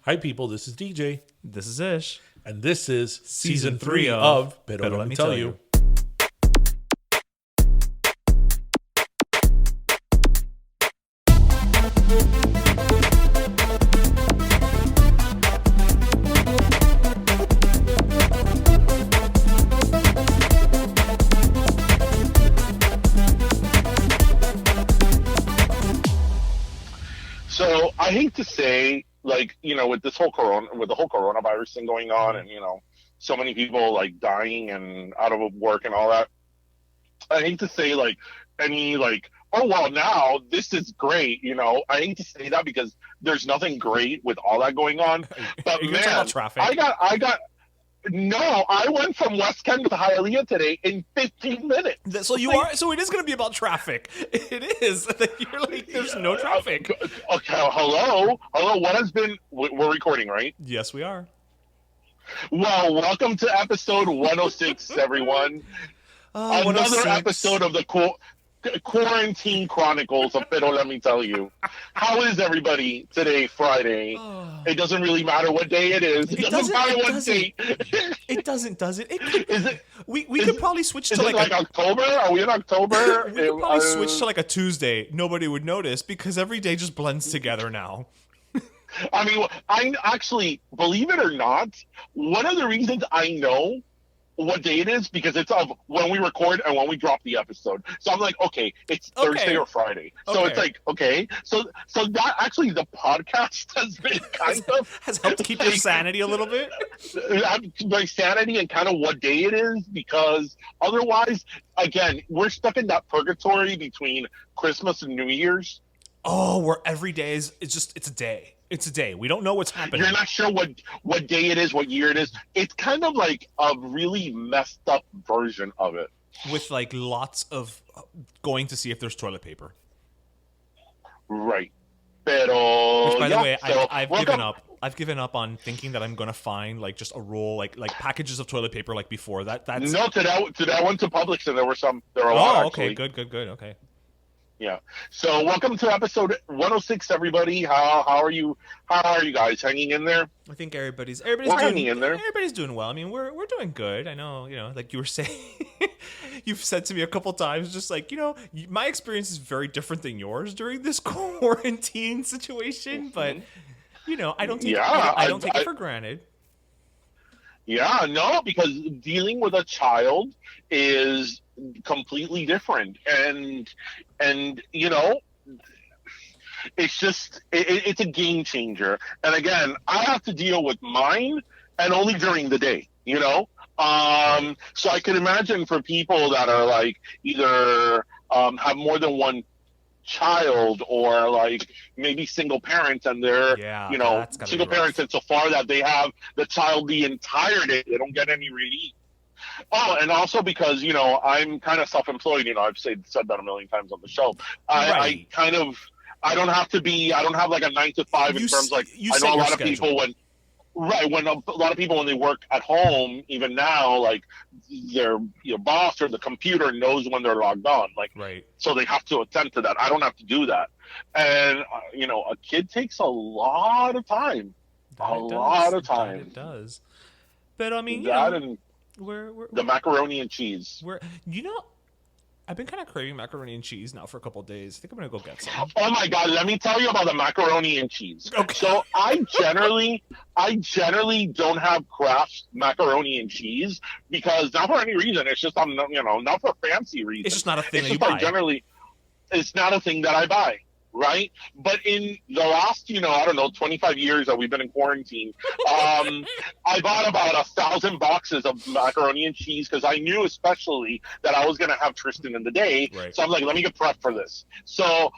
Hi, people. This is DJ. This is Ish. And this is Season season 3 3 of Pero Let Me Tell You. So I hate to say, like, with this whole with the whole coronavirus thing going on, and so many people like dying and out of work and all that. I hate to say oh well, now this is great. I hate to say that because there's nothing great with all that going on. But You're talking about traffic. I went from West Kent to Hialeah today in 15 minutes. So so it is going to be about traffic. It is. You're like, there's no traffic. Okay, hello. What has been? We're recording, right? Yes, we are. Well, welcome to episode 106, everyone. Another 106. episode of the Quarantine Chronicles of Pero Let Me Tell You. How is everybody today, Friday? It doesn't really matter what day it is. It doesn't matter what date. It doesn't, does it? We is could it- probably switch Is to it like October? Are we in October? we could probably switch to like a Tuesday. Nobody would notice because every day just blends together now. I mean, I actually, believe it or not, one of the reasons I know what day it is because it's of when we record and when we drop the episode. So I'm like, okay, it's Thursday or Friday. So Okay. it's like, okay, so that actually the podcast has been kind of Has helped keep your sanity a little bit. my sanity and kind of what day it is because otherwise, again, we're stuck in that purgatory between Christmas and New Year's. Oh, where every day is it's a day. It's a day. We don't know what's happening. You're not sure what day it is, what year it is. It's kind of like a really messed up version of it. With like lots of going to see if there's toilet paper. Right. Pero, Which, by the way, so I've welcome- given up. I've given up on thinking that I'm gonna find like just a roll, like packages of toilet paper like before. That's No, today I went to Publix and there were a lot, oh, okay, actually. good, okay. Yeah. So welcome to episode 106, everybody. How are you? How are you guys? Hanging in there? I think everybody's We're doing hanging in there. Everybody's doing well. I mean, we're doing good. I know, like you were saying, you've said to me a couple times, just like my experience is very different than yours during this quarantine situation, but I don't take I don't take it for granted. Yeah, no, because dealing with a child is completely different, and it's just it's a game changer. And again, I have to deal with mine, and only during the day. So I can imagine for people that are like either have more than one child or like maybe single parents and they're that's gotta single be rough. parents insofar that they have the child the entire day, they don't get any relief. Oh, and also because I'm kind of self-employed. I've said that a million times on the show. Right. I don't have like a 9 to 5 in terms like you I set know a your lot of people schedule. when a lot of people when they work at home, even now, like their boss or the computer knows when they're logged on, like Right. so they have to attend to that. I don't have to do that, and a kid takes a lot of time, lot of time. It does. But I mean, That and we're the macaroni and cheese. We're I've been kind of craving macaroni and cheese now for a couple of days. I think I'm gonna go get some. Oh my God! Let me tell you about the macaroni and cheese. Okay. So I generally don't have Kraft macaroni and cheese because not for any reason. It's just not for fancy reasons. It's just not a thing It's that you just like buy. generally, it's not a thing that I buy. Right, but in the last, 25 years that we've been in quarantine, I bought about 1,000 boxes of macaroni and cheese because I knew especially that I was going to have Tristan in the day. Right. So I'm like, let me get prepped for this. So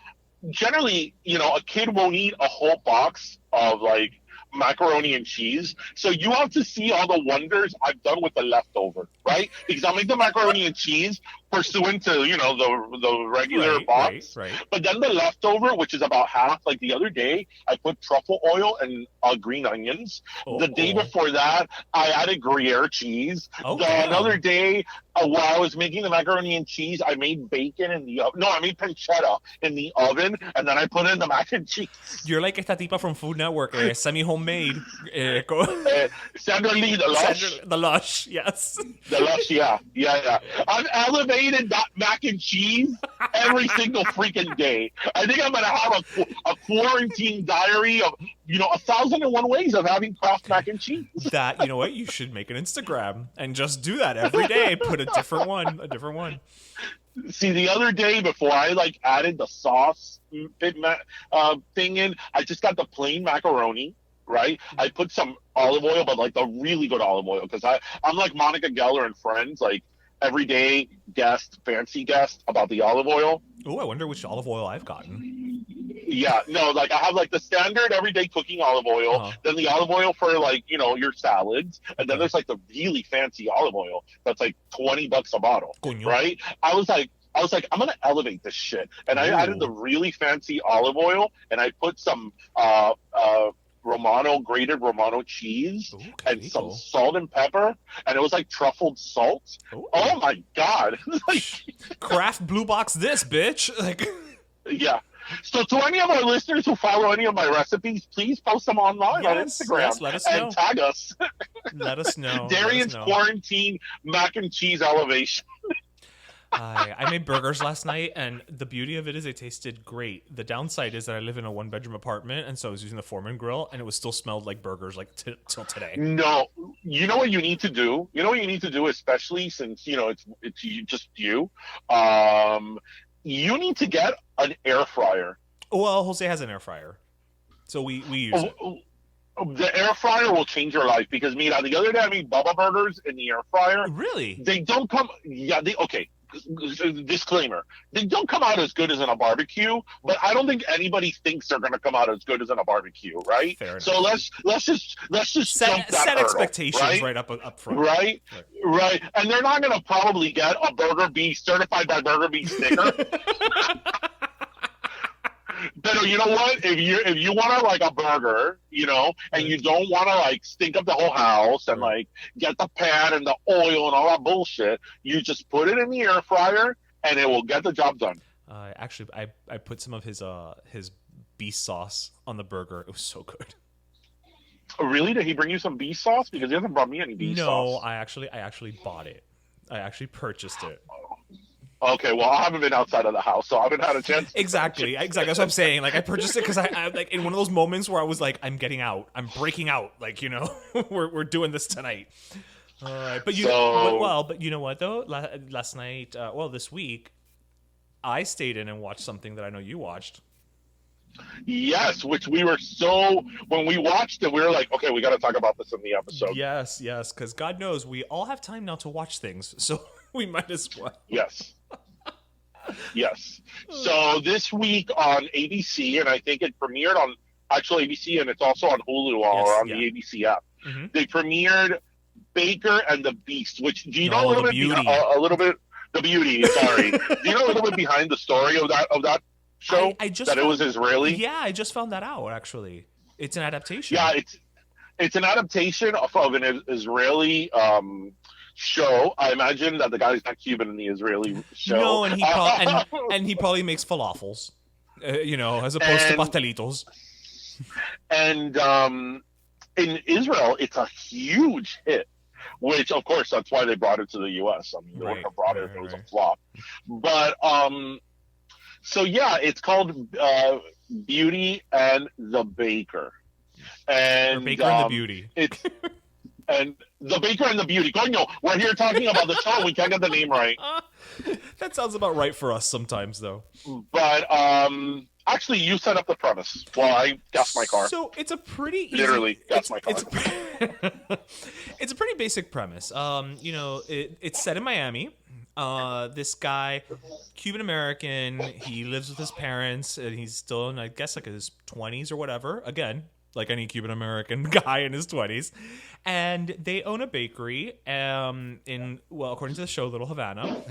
generally, a kid won't eat a whole box of like macaroni and cheese. So you have to see all the wonders I've done with the leftover, right? Because I'll make the macaroni and cheese, pursuant to the regular box. Right. But then the leftover, which is about half, like the other day, I put truffle oil and green onions. The day before that, I added Gruyere cheese. Another day, while I was making the macaroni and cheese, I made bacon in the oven. No, I made pancetta in the oven, and then I put in the mac and cheese. You're like esta tipa from Food Network, semi-homemade. Sandra Lee, the Lush. The Lush, yes. The Lush, yeah. I've elevated that mac and cheese every single freaking day. I think I'm going to have a quarantine diary of, 1,001 ways of having Kraft mac and cheese. That, you know what? You should make an Instagram and just do that every day. Put a different one. See, the other day before I added the sauce thing in, I just got the plain macaroni, right? I put some olive oil, but the really good olive oil, because I'm like Monica Geller and Friends, everyday guest, fancy guest about the olive oil. Oh, I wonder which olive oil I've gotten. Yeah, no, I have the standard everyday cooking olive oil, then the olive oil for your salads, and then there's the really fancy olive oil that's $20 a bottle, right? I was like, I'm gonna elevate this shit, and I added the really fancy olive oil, and I put some grated Romano cheese and some salt and pepper, and it was truffled salt. Ooh. Oh my god! Kraft Blue Box this, bitch! Yeah. So to any of our listeners who follow any of my recipes, please post them online on Instagram. Yes, let us know. And tag us. Let us know. Darian's quarantine mac and cheese elevation. I made burgers last night, and the beauty of it is they tasted great. The downside is that I live in a one-bedroom apartment, and so I was using the Foreman grill, and it was still smelled like burgers till today. No, you know what you need to do? You know what you need to do, especially since it's just you. You need to get an air fryer. Well, Jose has an air fryer, so we use it. The air fryer will change your life, because the other day I made Bubba burgers in the air fryer. Really? They don't come. Yeah. Disclaimer: they don't come out as good as in a barbecue, but I don't think anybody thinks they're going to come out as good as in a barbecue, right? Fair enough. So let's just set expectations right up front, right? And they're not going to probably get a Burger Beef certified by Burger Beef sticker. But you know what? If you want a burger, and you don't want to stink up the whole house and get the pan and the oil and all that bullshit, you just put it in the air fryer and it will get the job done. Actually, I put some of his beef sauce on the burger. It was so good. Oh, really? Did he bring you some beef sauce? Because he hasn't brought me any beef sauce. No, I actually bought it. I actually purchased it. Okay, well, I haven't been outside of the house, so I haven't had a chance. Exactly. That's what I'm saying. I purchased it because I in one of those moments where I was like, I'm getting out. I'm breaking out. We're doing this tonight. But you know what though? Last night, this week, I stayed in and watched something that I know you watched. Yes, which when we watched it, we were like, okay, we got to talk about this in the episode. Yes, because God knows we all have time now to watch things, so we might as well. Yes. So this week on ABC, and I think it premiered on actual ABC, and it's also on Hulu or on the ABC app. Mm-hmm. They premiered Baker and the Beast, which do you know a little bit? The Beauty. Sorry. Do you know a little bit behind the story of that show? It was Israeli. Yeah, I just found that out. Actually, it's an adaptation. Yeah, it's an adaptation of an Israeli show. I imagine that the guy's not Cuban in the Israeli show. No, and he probably makes falafels, as opposed to pastelitos. And in Israel, it's a huge hit, which of course that's why they brought it to the U.S. I mean, they wouldn't have brought it if it was a flop. But so yeah, it's called Beauty and the Baker, and Baker and the Beauty. It's and the Baker and the Beauty. Coño, we're here talking about the show. We can't get the name right. That sounds about right for us sometimes, though. But actually, you set up the premise while I gas my car. So it's a pretty easy, literally gas my car. It's a pretty basic premise. It's set in Miami. This guy, Cuban American, he lives with his parents, and he's still in, I guess, his 20s or whatever. Again, like any Cuban American guy in his 20s. And they own a bakery according to the show, Little Havana.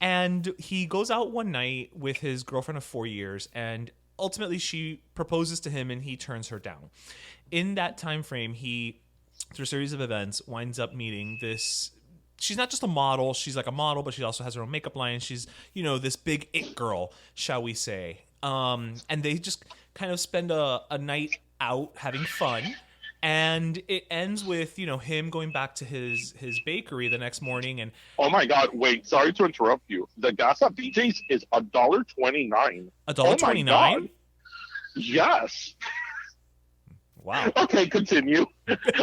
And he goes out one night with his girlfriend of 4 years, and ultimately she proposes to him and he turns her down. In that time frame, he, through a series of events, winds up meeting this. She's not just a model, she's like a model, but she also has her own makeup line. She's, this big it girl, shall we say. And they just kind of spend a night out having fun. And it ends with, him going back to his bakery the next morning. And oh my God! Wait, sorry to interrupt you. The gas at BJ's is $1.29. $1.29? Yes. Wow. Okay, continue.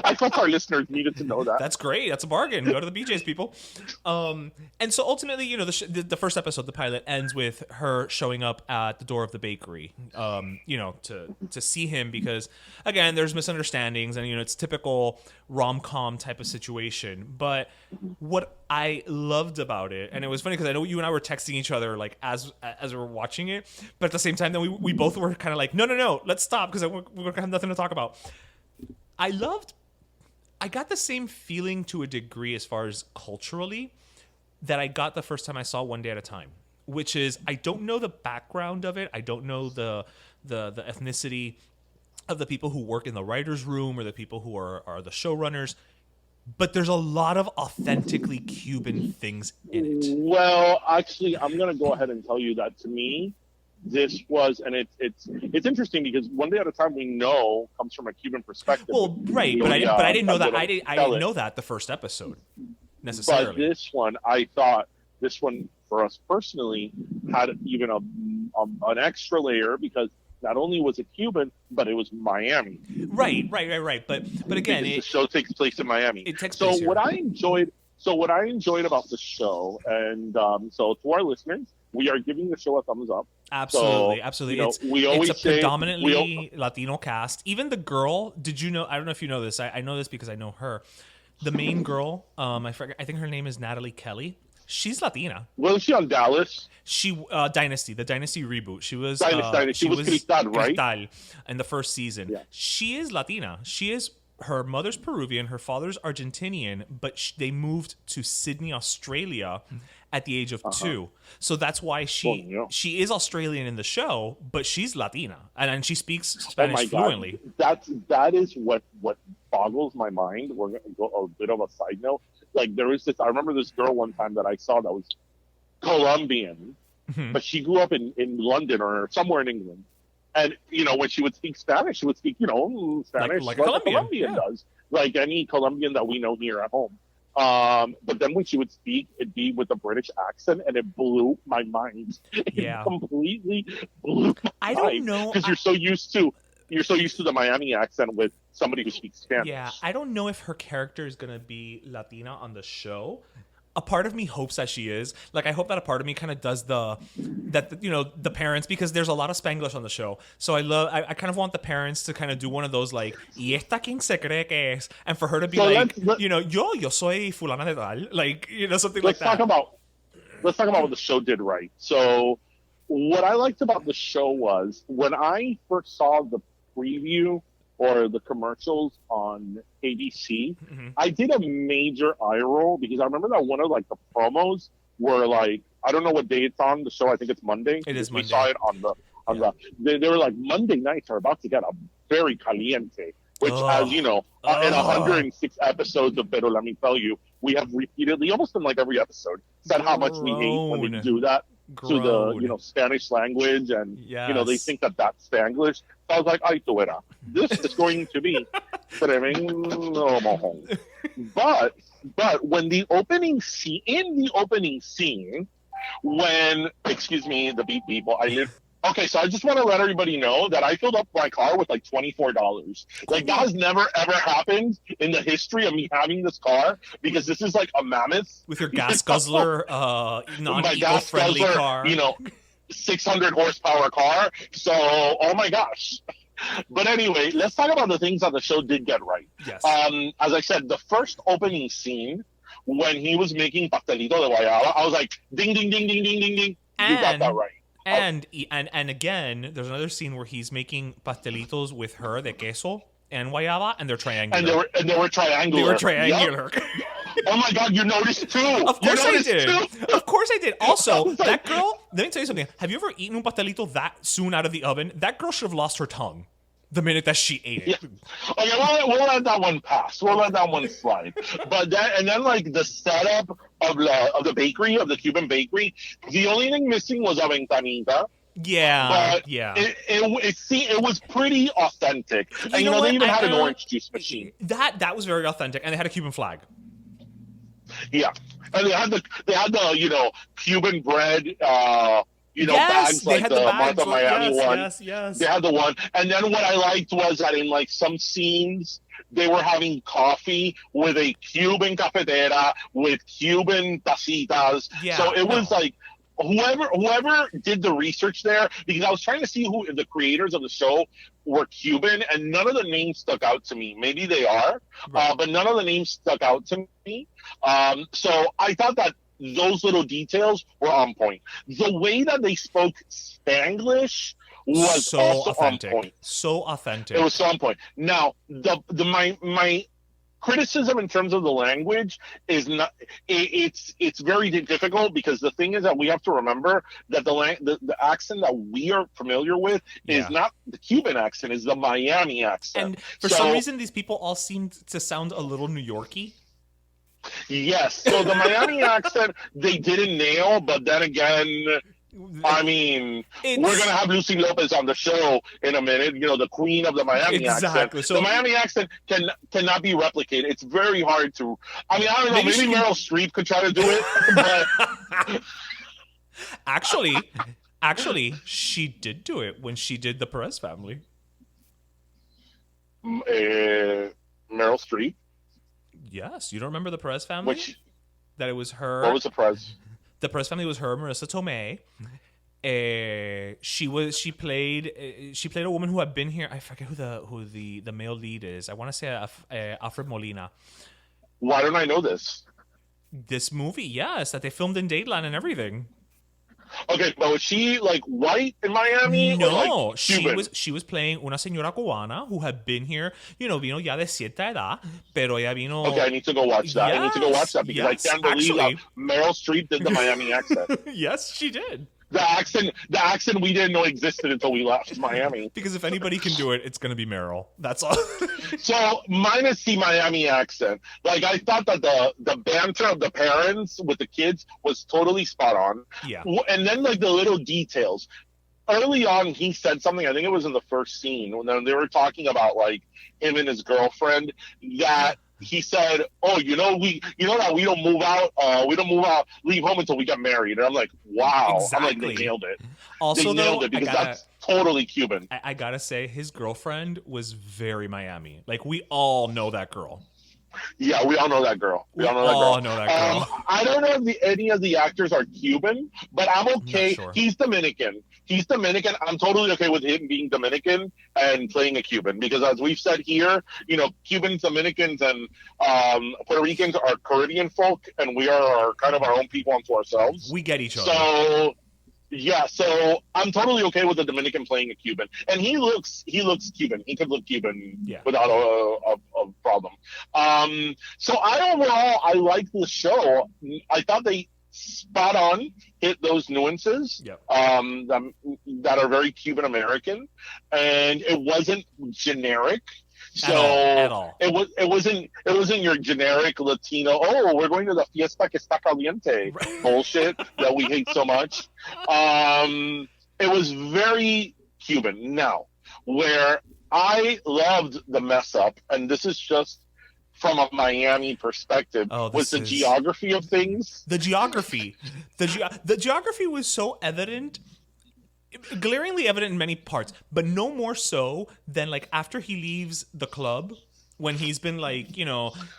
I thought our listeners needed to know that. That's great. That's a bargain. Go to the BJ's, people. And so ultimately, the first episode, the pilot, ends with her showing up at the door of the bakery, to see him because, again, there's misunderstandings and, it's typical rom-com type of situation. But what I loved about it, and it was funny because I know you and I were texting each other like as we were watching it, but at the same time, then we both were kind of like, no, let's stop because we're going to have nothing to talk about. I got the same feeling to a degree as far as culturally that I got the first time I saw One Day at a Time, which is I don't know the background of it. I don't know the ethnicity of the people who work in the writer's room or the people who are the showrunners, but there's a lot of authentically Cuban things in it. Well, actually, I'm going to go ahead and tell you that to me, this was, and it's interesting because One Day at a Time we know comes from a Cuban perspective. Well, right, but I didn't know that. I didn't know that the first episode necessarily. But this one, I thought this one for us personally had even an extra layer because not only was it Cuban, but it was Miami. Right. But again, the show takes place in Miami. It takes place here. What I enjoyed about the show, and so to our listeners, we are giving the show a thumbs up. Absolutely. It's a predominantly say, Latino cast. Even the girl, did you know? I don't know if you know this. I know this because I know her. The main girl, I think her name is Natalie Kelly. She's Latina. Wasn't she on Dallas? She the Dynasty reboot. She was Dynasty. She was Cristal, right? Cristal in the first season. Yeah. She is Latina. Her mother's Peruvian, her father's Argentinian, but they moved to Sydney, Australia at the age of 2. So that's why she is Australian in the show, but she's Latina and she speaks Spanish fluently. That is what boggles my mind. We're going to go a bit of a side note. Like there is this, I remember this girl one time that I saw that was Colombian, but she grew up in London or somewhere in England. And, when she would speak Spanish, she would speak, Spanish like a Colombian does, like any Colombian that we know here at home. But then when she would speak, it'd be with a British accent, and it blew my mind. It completely blew my mind. Don't know. Because you're so used to the Miami accent with somebody who speaks Spanish. Yeah, I don't know if her character is going to be Latina on the show. A part of me hopes that she is. Like, I hope that a part of me kind of does the parents, because there's a lot of Spanglish on the show. So I kind of want the parents to kind of do one of those, like, ¿y esta quién se cree que es? And for her to be yo soy fulana de tal. Like, something like that. Let's talk about what the show did right. So what I liked about the show was when I first saw the preview or the commercials on ABC, I did a major eye roll because I remember that one of like the promos were like, I don't know what day it's on the show. I think it's Monday. It is Monday. We saw it on the they were like, Monday nights are about to get a very caliente, which as you know, in 106 episodes of Pero Let Me Tell You, we have repeatedly, almost in like every episode, said how much we hate when they do that. To the Spanish language, and they think that that's Spanglish. So I was like, "Ay, tu era. This is going to be tremendo mojón." But when the opening scene, when the beep people, okay, so I just want to let everybody know that I filled up my car with like $24. Like that has never ever happened in the history of me having this car, because this is like a mammoth with your gas guzzler, non-eco-friendly car, 600 horsepower car. So, oh my gosh. But anyway, let's talk about the things that the show did get right. Yes. As I said, the first opening scene when he was making pastelito de guayaba, I was like, ding, ding, ding, ding, ding, ding, ding. You got that right. And again, there's another scene where he's making pastelitos with her de queso and guayaba, and they're triangular. And they were triangular. Yep. Oh my God, you noticed too. Of course I did. Too? Of course I did. Also, that girl, let me tell you something. Have you ever eaten un pastelito that soon out of the oven? That girl should have lost her tongue the minute that she ate it. Yeah. Okay, we'll let that one pass. We'll let that one slide. But then like the setup of the bakery, of the Cuban bakery, the only thing missing was a ventanita. Yeah, But yeah. it was pretty authentic. And know what? they even had an orange juice machine. That was very authentic, and they had a Cuban flag. Yeah. And they had the Cuban bread Yes, bags like the bags. Martha Miami one. Yes. They had the one. And then what I liked was that in like some scenes they were having coffee with a Cuban cafetera with Cuban tacitas. Yeah, so it was like whoever did the research there, because I was trying to see who the creators of the show were Cuban, and none of the names stuck out to me. Maybe they are, right. but none of the names stuck out to me. So I thought that those little details were on point. The way that they spoke Spanglish was so also authentic. on point. So authentic. It was so on point. Now, my criticism in terms of the language is not. It's very difficult, because the thing is that we have to remember that the accent that we are familiar with is not the Cuban accent; is the Miami accent. And for some reason, these people all seemed to sound a little New Yorky. Yes, so the Miami accent they didn't nail, but then again, I mean, we're gonna have Lucy Lopez on the show in a minute. The queen of the Miami accent. So the Miami accent cannot be replicated. It's very hard to. I mean, I don't know. Maybe Meryl Streep could try to do it, but actually, she did do it when she did the Perez Family. Meryl Streep. Yes, you don't remember the Perez Family? That it was her. What was the Perez? The Perez Family was her, Marissa Tomei. She played a woman who had been here. I forget who the male lead is. I want to say Alfred Molina. Why don't I know this? This movie, yes, that they filmed in Dateline and everything. Okay, but was she like white in Miami? No, or, like, Cuban? she was playing una señora cubana who had been here. Vino ya de cierta edad, pero ella vino. Okay, I need to go watch that. Yes, I need to go watch that because I can't believe that Meryl Streep did the Miami accent. Yes, she did. The accent we didn't know existed until we left Miami. Because if anybody can do it, it's going to be Meryl. That's all. So minus the Miami accent, like I thought that the banter of the parents with the kids was totally spot on. Yeah. And then like the little details. Early on, he said something. I think it was in the first scene when they were talking about like him and his girlfriend that. He said, "Oh, that we don't move out, leave home until we get married." And I'm like, "Wow!" Exactly. I'm like, they nailed it. Also, they nailed it because that's totally Cuban. I gotta say, his girlfriend was very Miami. Like we all know that girl. Yeah, we all know that girl. We all know that girl. I don't know if any of the actors are Cuban, but I'm okay. Sure. He's Dominican. I'm totally okay with him being Dominican and playing a Cuban because, as we've said here, Cubans, Dominicans, and Puerto Ricans are Caribbean folk, and we are kind of our own people unto ourselves. We get each other. So. Yeah, so I'm totally okay with the Dominican playing a Cuban, and he looks Cuban. He could look Cuban without a problem. So I like the show. I thought they spot on hit those nuances that are very Cuban American, and it wasn't generic. So at all. It wasn't your generic Latino. Oh, we're going to the fiesta que está caliente bullshit that we hate so much. It was very Cuban. Now, where I loved the mess up, and this is just from a Miami perspective, was the geography of things. The geography, the geography was so evident. Glaringly evident in many parts, but no more so than like after he leaves the club when he's been like,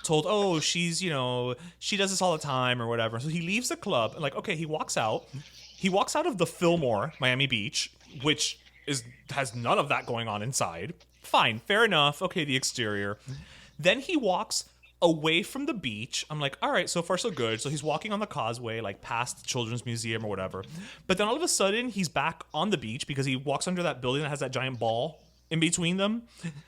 told, oh, she's, she does this all the time or whatever. So he leaves the club and like, okay, he walks out of the Fillmore, Miami Beach, which has none of that going on inside. Fine, fair enough. Okay, the exterior. Then he walks away from the beach. I'm like, all right, so far so good. So he's walking on the causeway, like past the Children's Museum or whatever. But then all of a sudden, he's back on the beach because he walks under that building that has that giant ball in between them.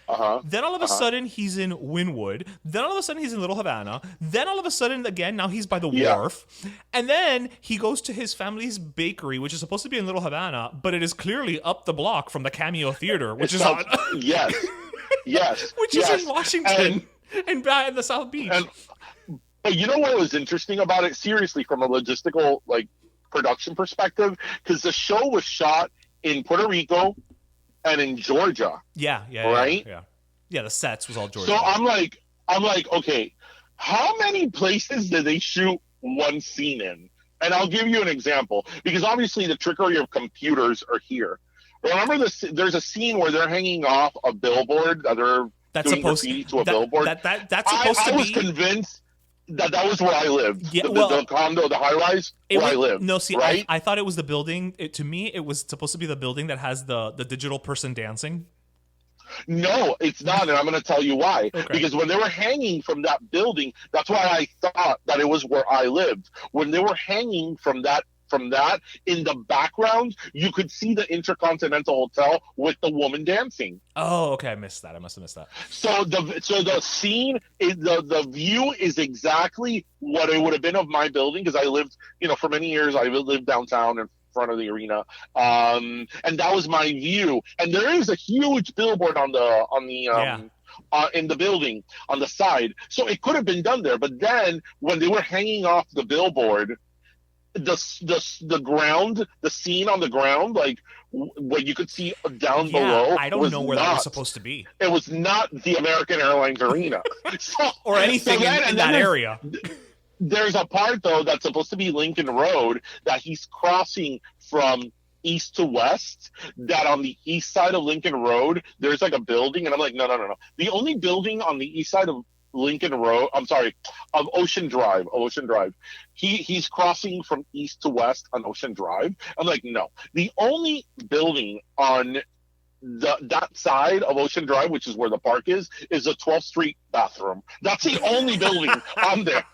Uh-huh. Then all of a sudden he's in Wynwood. Then all of a sudden he's in Little Havana. Then all of a sudden again now he's by the wharf. And then he goes to his family's bakery, which is supposed to be in Little Havana, but it is clearly up the block from the Cameo Theater, which is on yes, which is in Washington and in the South Beach. But you know what was interesting about it? Seriously, from a logistical production perspective, because the show was shot in Puerto Rico and in Georgia. Yeah. Right? Yeah, the sets was all Georgia. So I'm like, okay, how many places did they shoot one scene in? And I'll give you an example, because obviously the trickery of computers are here. Remember there's a scene where they're hanging off a billboard that they're doing graffiti to a billboard. That's supposed to be. I was convinced that was where I lived. Yeah, the condo, the high-rise, where I lived. No, see, right? I thought it was the building. To me, it was supposed to be the building that has the digital person dancing. No, it's not, and I'm going to tell you why. Okay. Because when they were hanging from that building, that's why I thought that it was where I lived. When they were hanging from that, in the background, you could see the Intercontinental Hotel with the woman dancing. Oh, okay, I missed that. I must have missed that. So the scene is the view is exactly what it would have been of my building, because I lived, for many years I lived downtown in front of the arena, and that was my view. And there is a huge billboard in the building on the side, so it could have been done there. But then when they were hanging off the billboard, the ground, the scene on the ground, what you could see down below, I don't know where that was supposed to be. It was not the American Airlines Arena. Or anything in that area. There's a part, though, that's supposed to be Lincoln Road that he's crossing from east to west, that on the east side of Lincoln Road, there's a building, and I'm like, no. The only building on the east side of Lincoln Road, of Ocean Drive. He's crossing from east to west on Ocean Drive. I'm like, no. The only building on that side of Ocean Drive, which is where the park is the 12th Street bathroom. That's the only building on there.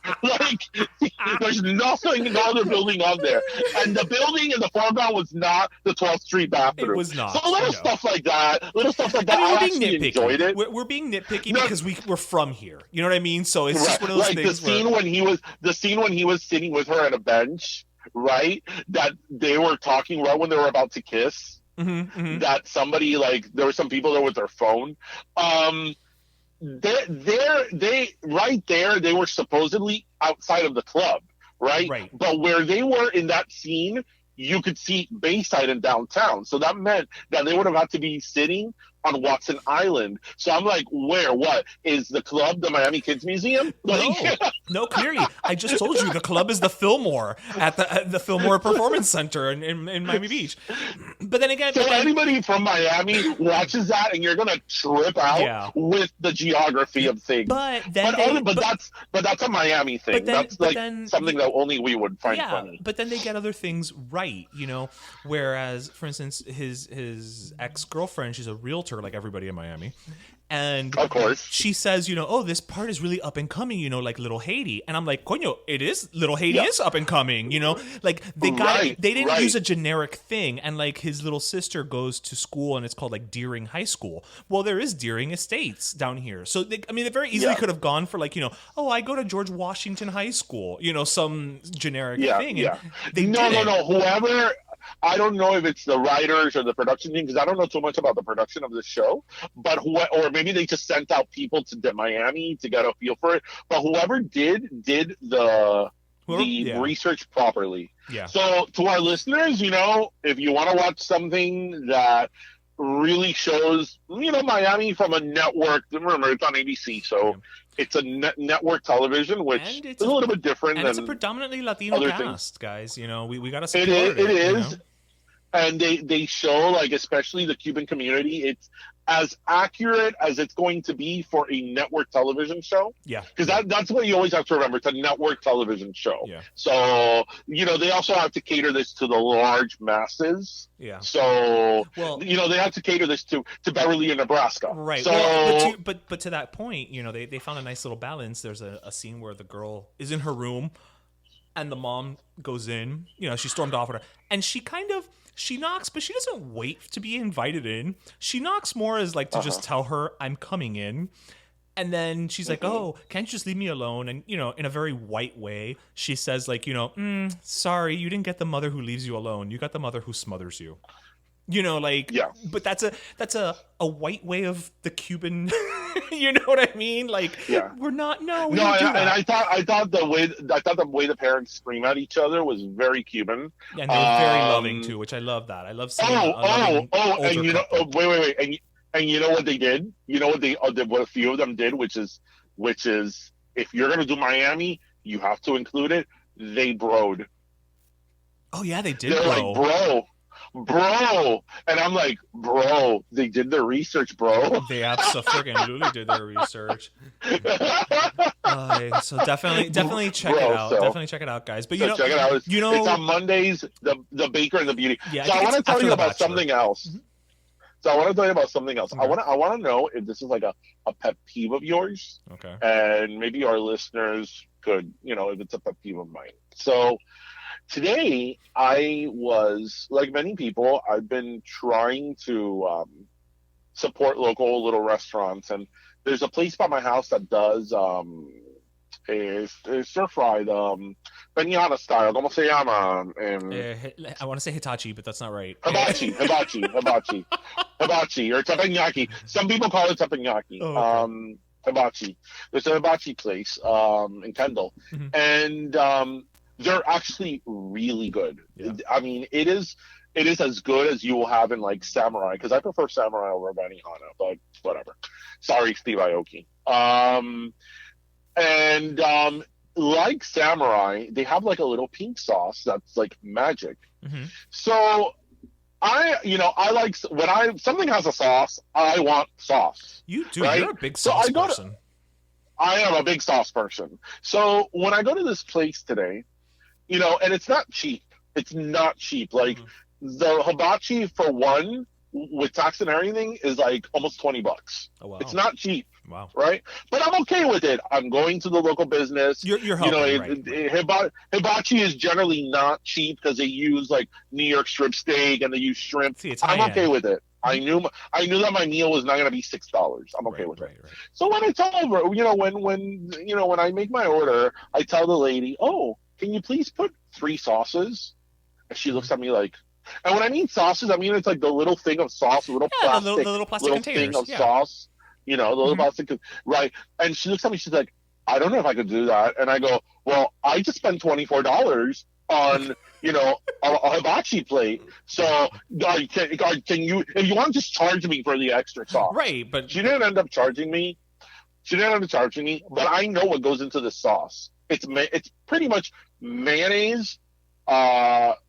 There's no other building on there. And the building in the foreground was not the 12th Street bathroom. It was not. So little stuff like that. I actually enjoyed it. We're being nitpicky because we're from here. You know what I mean? So it's just one of those things. The scene when he was sitting with her at a bench, right? That they were talking right when they were about to kiss. Mm-hmm. That somebody there were some people there with their phone. They were supposedly outside of the club, right? But where they were in that scene, you could see Bayside and downtown. So that meant that they would have had to be sitting on Watson Island. So I'm like, where? What is the club? The Miami Kids Museum? No, clearly. I just told you the club is the Fillmore at the Fillmore Performance Center in Miami Beach. But then again, anybody from Miami watches that, and you're gonna trip out with the geography of things. But that's a Miami thing. That's something that only we would find funny. But then they get other things right, Whereas, for instance, his ex-girlfriend, she's a realtor like everybody in Miami. And of course, she says, oh, this part is really up and coming, like Little Haiti. And I'm like, coño, it is. Little Haiti is up and coming, they didn't use a generic thing. And his little sister goes to school and it's called Deering High School. Well, there is Deering Estates down here. So they very easily could have gone for I go to George Washington High School, some generic thing. Yeah. And no. Whoever, I don't know if it's the writers or the production team, because I don't know too much about the production of the show, or maybe they just sent out people to Miami to get a feel for it. But whoever did the research properly. Yeah. So to our listeners, if you want to watch something that really shows, Miami from a network, remember it's on ABC, so it's a network television, which is a little bit different. And than it's a predominantly Latino cast, guys. We got to support it. It is. And they show, especially the Cuban community, it's as accurate as it's going to be for a network television show. Yeah. Because that's what you always have to remember. It's a network television show. Yeah. So, they also have to cater this to the large masses. Yeah. So, they have to cater this to Beverly and Nebraska. Right. So, but to that point, they found a nice little balance. There's a scene where the girl is in her room And the mom goes in, she stormed off with her. And she knocks, but she doesn't wait to be invited in. She knocks more as like to just tell her, I'm coming in. And then she's like, oh, can't you just leave me alone? And, in a very white way, she says like, sorry, you didn't get the mother who leaves you alone. You got the mother who smothers you. Yeah. But that's a white way of the Cuban, you know what I mean? Like, we're not, no, we don't do that. And I thought the way the parents scream at each other was very Cuban. Yeah, and they were very loving too, which I love that. I love seeing and wait, and you know what they did? You know what a few of them did, which is if you're gonna do Miami, you have to include it. They broed. Oh yeah, they did. They're like, bro, and I'm like, bro, they did their research, bro. They absolutely did their research. So definitely check it out. Definitely check it out, guys. But check it out. It's on Mondays. The Baker and the Beauty. Yeah, so I want to tell you about something else. Mm-hmm. So I want to tell you about something else. I want to know if this is like a pet peeve of yours. Okay. And maybe our listeners could, if it's a pet peeve of mine. So today I was, like many people, I've been trying to support local little restaurants, and there's a place by my house that does a stir-fried piñata style. ¿Cómo se llama? I want to say Hitachi, but that's not right. Hibachi, or teppanyaki. Some people call it teppanyaki. Oh, okay. Hibachi. There's a hibachi place in Kendall, and they're actually really good. Yeah. I mean, it is as good as you will have in like Samurai, because I prefer Samurai over Benihana, but whatever. Sorry, Steve Aoki. Like Samurai, they have like a little pink sauce that's like magic. So I like when something has a sauce, I want sauce. You do. Right? You're a big sauce person. I am a big sauce person. So when I go to this place today, and it's not cheap. It's not cheap. Like the hibachi for one, with tax and everything, is like almost $20. Oh, wow. It's not cheap. Wow. Right? But I'm okay with it. I'm going to the local business. You're helping, right. Hibachi is generally not cheap because they use like New York strip steak and they use shrimp. I'm okay with it. I knew that my meal was not going to be $6. I'm okay with it. Right. So when I tell her, when I make my order, I tell the lady, "Oh, can you please put 3 sauces?" And she looks at me like, and when I mean sauces, I mean it's like the little thing of sauce, the little plastic containers thing of sauce. The little plastic, right? And she looks at me, she's like, "I don't know if I could do that." And I go, "Well, I just spent $24 on, a hibachi plate. So can you, if you want to just charge me for the extra sauce?" Right, but she didn't end up charging me. But I know what goes into the sauce. It's pretty much mayonnaise,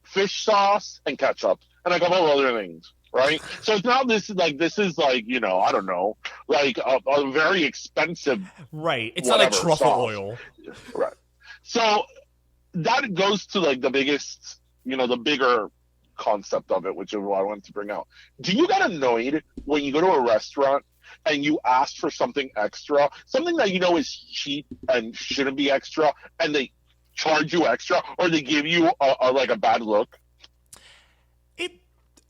fish sauce, and ketchup, and a couple of other things. Right, so it's not this is like I don't know, like a very expensive. Right, it's not like truffle sauce. Oil. Right, so that goes to like the biggest, the bigger concept of it, which is what I wanted to bring out. Do you get annoyed when you go to a restaurant and you ask for something extra, something that is cheap and shouldn't be extra, and they charge you extra, or they give you a bad look?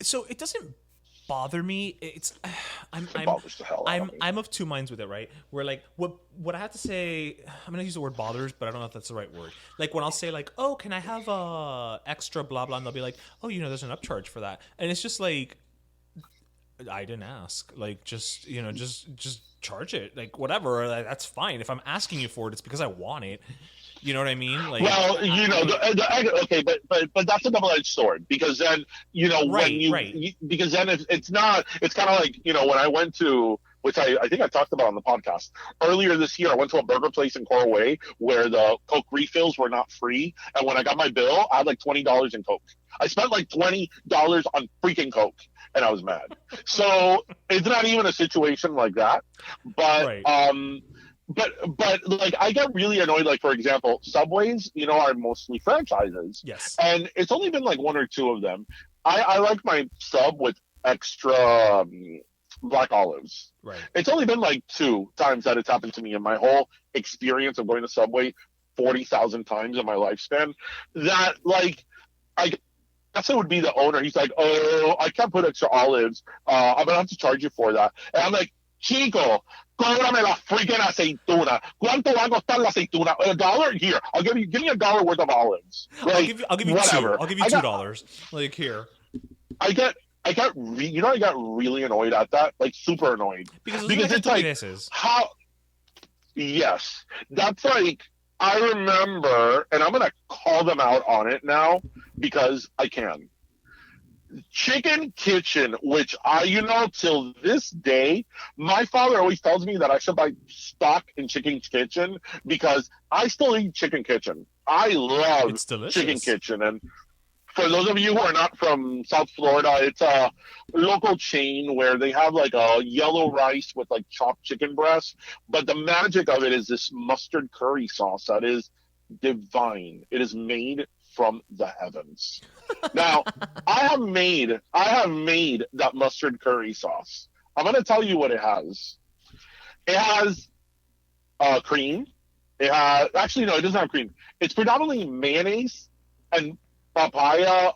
So it doesn't bother me. I'm of two minds with it, right? Where like what I have to say, I'm gonna use the word bothers, but I don't know if that's the right word. Like when I'll say like, "Oh, can I have extra blah blah," and they'll be like, "Oh, there's an upcharge for that," and it's just like, I didn't ask. Like just just charge it. Like whatever. Like, that's fine. If I'm asking you for it, it's because I want it. You know what I mean? Like, well, okay, but that's a double-edged sword, because then because then it's kind of like when I went to, which I think I talked about on the podcast earlier this year, I went to a burger place in Coral Way where the Coke refills were not free, and when I got my bill, I had like $20 in Coke. I spent like $20 on freaking Coke, and I was mad. So it's not even a situation like that, but But like I get really annoyed. Like for example, Subways, are mostly franchises. Yes. And it's only been like 1 or 2 of them. I like my sub with extra black olives. Right. It's only been like 2 times that it's happened to me in my whole experience of going to Subway. 40,000 times in my lifespan that, like, I guess it would be the owner. He's like, oh, I can't put extra olives. I'm going to have to charge you for that. And I'm like, Chico, cóbrame la freaking aceituna. ¿Cuánto va a costar la aceituna? $1? Here, give me $1 worth of olives. Like, I'll give you whatever. $2. I'll give you $2. Like, here. I got really annoyed at that, like super annoyed, because it's like how. Yes, that's like, I remember, and I'm gonna call them out on it now because I can. Chicken Kitchen, which till this day, my father always tells me that I should buy stock in Chicken Kitchen because I still eat Chicken Kitchen. I love Chicken Kitchen, and for those of you who are not from South Florida, it's a local chain where they have like a yellow rice with like chopped chicken breast. But the magic of it is this mustard curry sauce that is divine. It is made from the heavens. Now, I have made that mustard curry sauce. I'm going to tell you what it has. It has cream. It has, actually, no, it doesn't have cream. It's predominantly mayonnaise and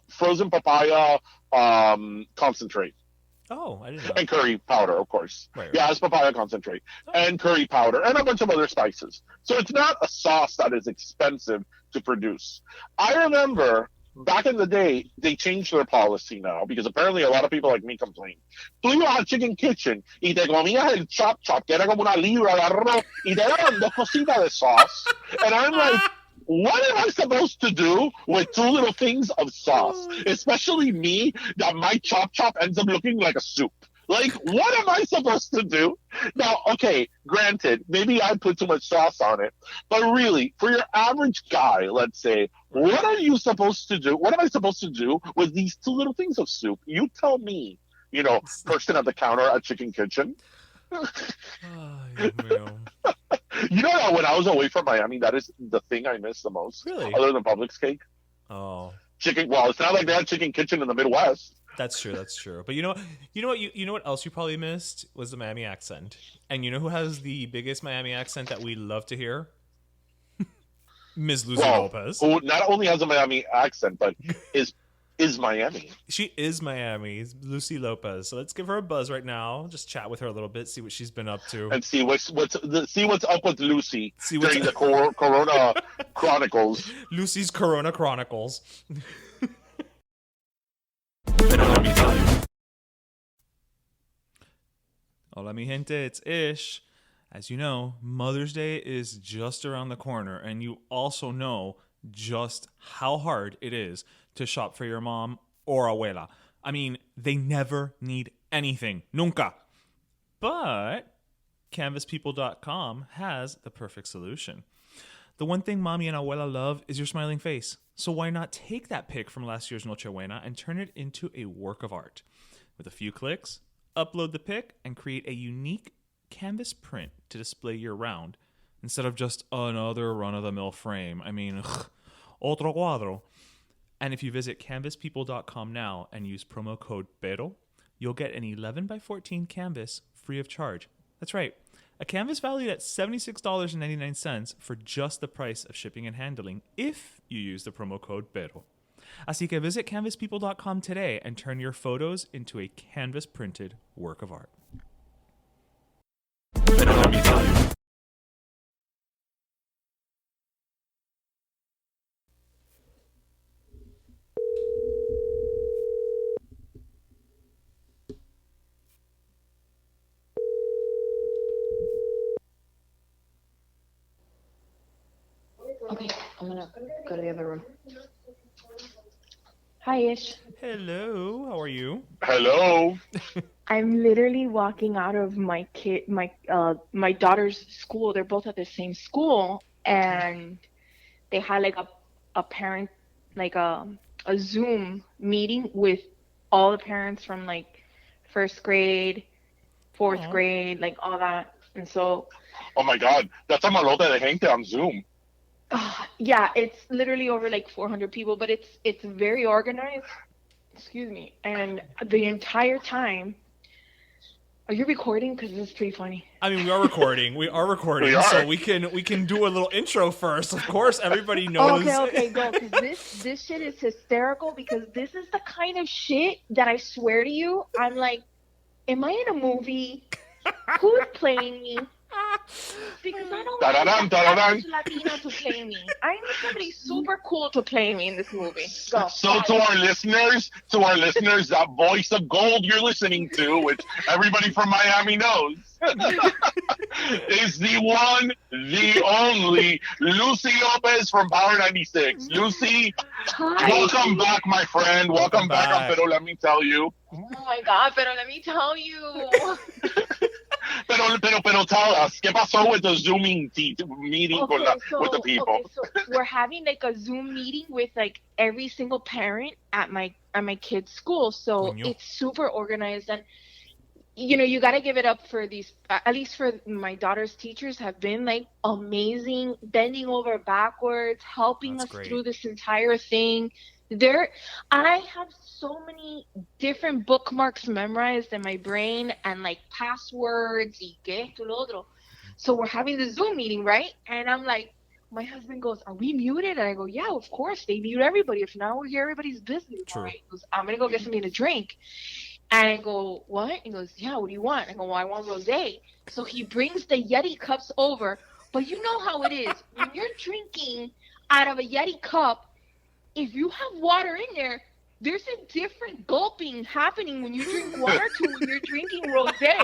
frozen papaya concentrate. Oh, I didn't know. And curry powder, of course. Right. Yeah, it's papaya concentrate and curry powder and a bunch of other spices. So it's not a sauce that is expensive to produce. I remember back in the day, they changed their policy now because apparently a lot of people like me complain. Tú ibas al Chicken Kitchen y te comías el chop, que era como una libra de arroz, y te daban 2 cositas de sauce. And I'm like, what am I supposed to do with 2 little things of sauce? Especially me, that my chop ends up looking like a soup. Like, what am I supposed to do? Now, okay, granted, maybe I put too much sauce on it, but really, for your average guy, let's say, what are you supposed to do? What am I supposed to do with these 2 little things of soup? You tell me, person at the counter at Chicken Kitchen. You know that when I was away from Miami, that is the thing I miss the most. Really? Other than Publix cake. Oh. Chicken. Well, it's not like they had Chicken Kitchen in the Midwest. That's true. But you know what else you probably missed was the Miami accent. And you know who has the biggest Miami accent that we love to hear? Ms. Lucy Lopez. Who not only has a Miami accent, but is Miami. She is Miami, Lucy Lopez. So let's give her a buzz right now. Just chat with her a little bit, see what she's been up to, and see what's up with Lucy during the Corona Chronicles. Lucy's Corona Chronicles. Hola, mi gente. It's Ish. As you know, Mother's Day is just around the corner, and you also know just how hard it is to shop for your mom or abuela. I mean, they never need anything. Nunca. But canvaspeople.com has the perfect solution. The one thing mommy and abuela love is your smiling face. So why not take that pic from last year's Nochebuena and turn it into a work of art? With a few clicks, upload the pic and create a unique canvas print to display year-round instead of just another run-of-the-mill frame. I mean, otro cuadro. And if you visit canvaspeople.com now and use promo code PERO, you'll get an 11x14 canvas free of charge. That's right. A canvas valued at $76.99 for just the price of shipping and handling if you use the promo code PERO. Así que visit canvaspeople.com today and turn your photos into a canvas-printed work of art. Okay, I'm gonna go to the other room. Hi, Ish. Hello, how are you? Hello. I'm literally walking out of my daughter's school. They're both at the same school, and they had like a parent, like a Zoom meeting with all the parents from like 1st grade, 4th grade, like all that. And so, oh my God, that's a malote de gente on Zoom. Yeah, it's literally over like 400 people, but it's very organized. Excuse me. And the entire time, Are you recording? Because this is pretty funny. I mean, we are recording. We are recording, We are. so we can do a little intro first. Of course, everybody knows. Okay, go. Because this shit is hysterical. Because this is the kind of shit that I swear to you, I'm like, am I in a movie? Who's playing me? Because I don't Da-da-dum, want da-da-dum. a Latina to play me. I need somebody super cool to play me in this movie. Go. So to our listeners, that voice of gold you're listening to, which everybody from Miami knows, is the one, the only Lucy Lopez from Power 96. Lucy, Hi. welcome back, my friend. Welcome back on Pero Let Me Tell You. Oh my God, pero let me tell you. Pero tell us, ¿qué pasó with the Zoomin meeting with the people? Okay, so we're having like a Zoom meeting with like every single parent at my kid's school. So Coño. it's super organized, and you got to give it up for these. At least for my daughter's teachers have been like amazing, bending over backwards, helping That's us great. through this entire thing. I have so many different bookmarks memorized in my brain and like passwords y que esto, lo otro. So we're having the Zoom meeting, right? And I'm like, my husband goes, "Are we muted?" And I go, "Yeah, of course. They mute everybody. If not, we'll hear everybody's business." True. All right. He goes, "I'm going to go get something to drink." And I go, "What?" He goes, "Yeah, what do you want?" I go, "Well, I want rosé." So he brings the Yeti cups over. But you know how it is. When you're drinking out of a Yeti cup, if you have water in there, there's a different gulping happening when you drink water to when you're drinking rosé.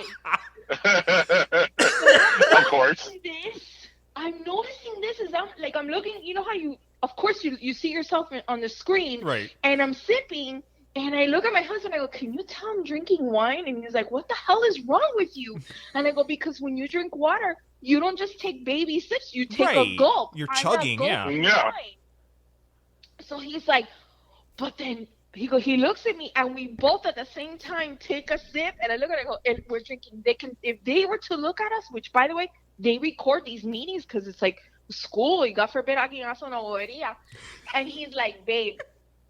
Of course. I'm noticing this as I'm looking, you know how of course you see yourself on the screen, Right. and I'm sipping, and I look at my husband, I go, "Can you tell I'm drinking wine?" And he's like, "What the hell is wrong with you?" And I go, "Because when you drink water, you don't just take baby sips, you take a Right. gulp." You're I'm chugging, not yeah. gulping Yeah. wine. So he's like, but then he looks at me, and we both at the same time take a sip, and I look at it, I go, and we're drinking. If they were to look at us, which by the way, they record these meetings because it's like school, y God forbid alguien hace una bobería. And he's like, "Babe,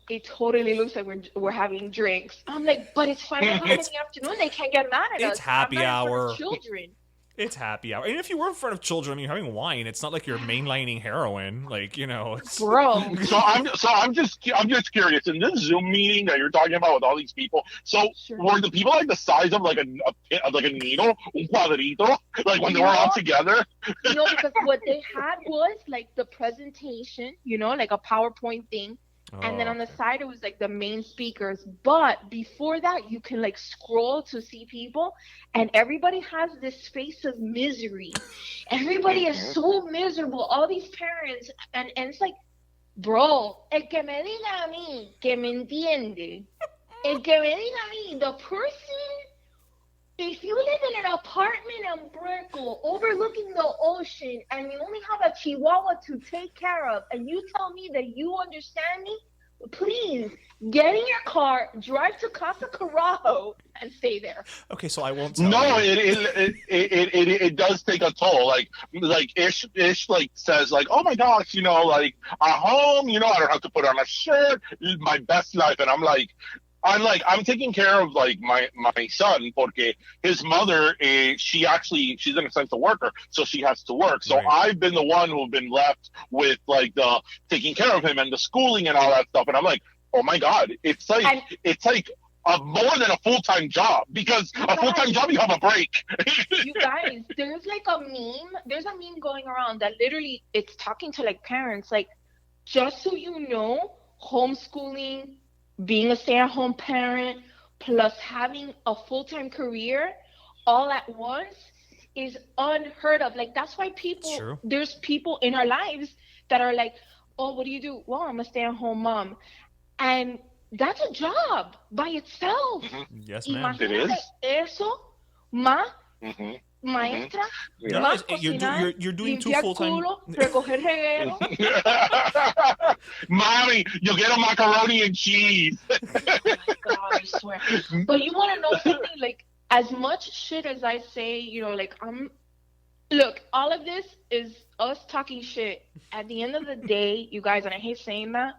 it totally looks like we're having drinks." I'm like, "But it's 5 o'clock in the afternoon. They can't get mad at us. It's happy I'm not in front hour. of children." It's happy hour. And if you were in front of children, I mean, you're having wine. It's not like you're mainlining heroin. Like, it's... Bro. So I'm just curious. In this Zoom meeting that you're talking about with all these people, so Sure. were the people like the size of like a needle, un cuadrito, like when they were all together? No, because what they had was like the presentation, like a PowerPoint thing. And then on the side, it was like the main speakers. But before that, you can like scroll to see people. And everybody has this face of misery. Everybody is so miserable. All these parents. And it's like, bro, el que me diga a mí que me entiende. El que me diga a mí, the person, if you live in an apartment in Brickell overlooking the ocean and you only have a chihuahua to take care of, and you tell me that you understand me, please get in your car, drive to Casa Carajo, and stay there. Okay, so I won't tell No, you. it does take a toll. Like Ish like says like, "Oh my gosh, like at home, I don't have to put on a shirt, my best life," and I'm I'm taking care of like my son porque his mother she's an essential worker, so she has to work. So Right. I've been the one who's been left with like the taking care of him and the schooling and all that stuff. And I'm like, oh my God, it's like more than a full-time job, because a full-time job you have a break. You guys, there's like a meme. There's a meme going around that literally it's talking to like parents, like, just so you know, homeschooling, being a stay-at-home parent, plus having a full-time career all at once is unheard of. Like, that's why True. there's people in our lives that are like, "Oh, what do you do?" "Well, I'm a stay-at-home mom." And that's a job by itself. Yes, ma'am. It is. Eso, ma, Mm-hmm. maestra, Yeah. ma, You're doing two limpiar full-time... culo, recoger reguero. Mommy, you'll get a macaroni and cheese. Oh my God, I swear. But you want to know something? Like, as much shit as I say, look, all of this is us talking shit. At the end of the day, you guys, and I hate saying that,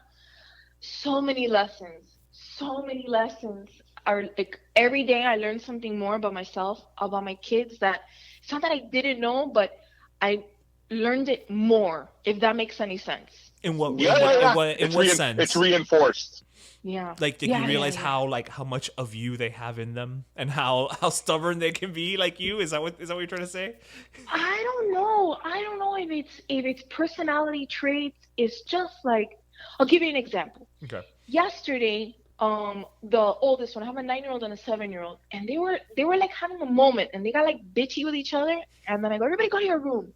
so many lessons. are like every day I learn something more about myself, about my kids, that it's not that I didn't know, but I learned it more, if that makes any sense. In what sense? It's reinforced. Yeah. Like, did you realize how much of you they have in them, and how stubborn they can be, like you? Is that what you're trying to say? I don't know if it's personality traits. It's just like, I'll give you an example. Okay. Yesterday, the oldest one, I have a 9-year-old and a 7-year-old, and they were like having a moment, and they got like bitchy with each other, and then I go, everybody go to your room.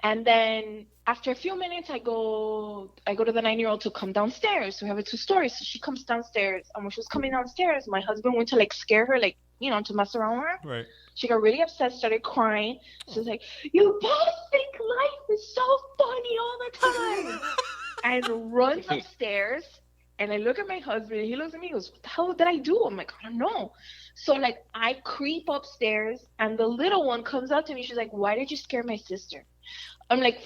And then after a few minutes, I go to the 9-year-old to come downstairs. So we have a 2-story. So she comes downstairs. And when she was coming downstairs, my husband went to like scare her, like, to mess around with her. Right. She got really upset, started crying. She was like, you both think life is so funny all the time. And runs upstairs. And I look at my husband, and he looks at me and goes, what the hell did I do? I'm like, I don't know. So like I creep upstairs, and the little one comes up to me. She's like, why did you scare my sister? I'm like,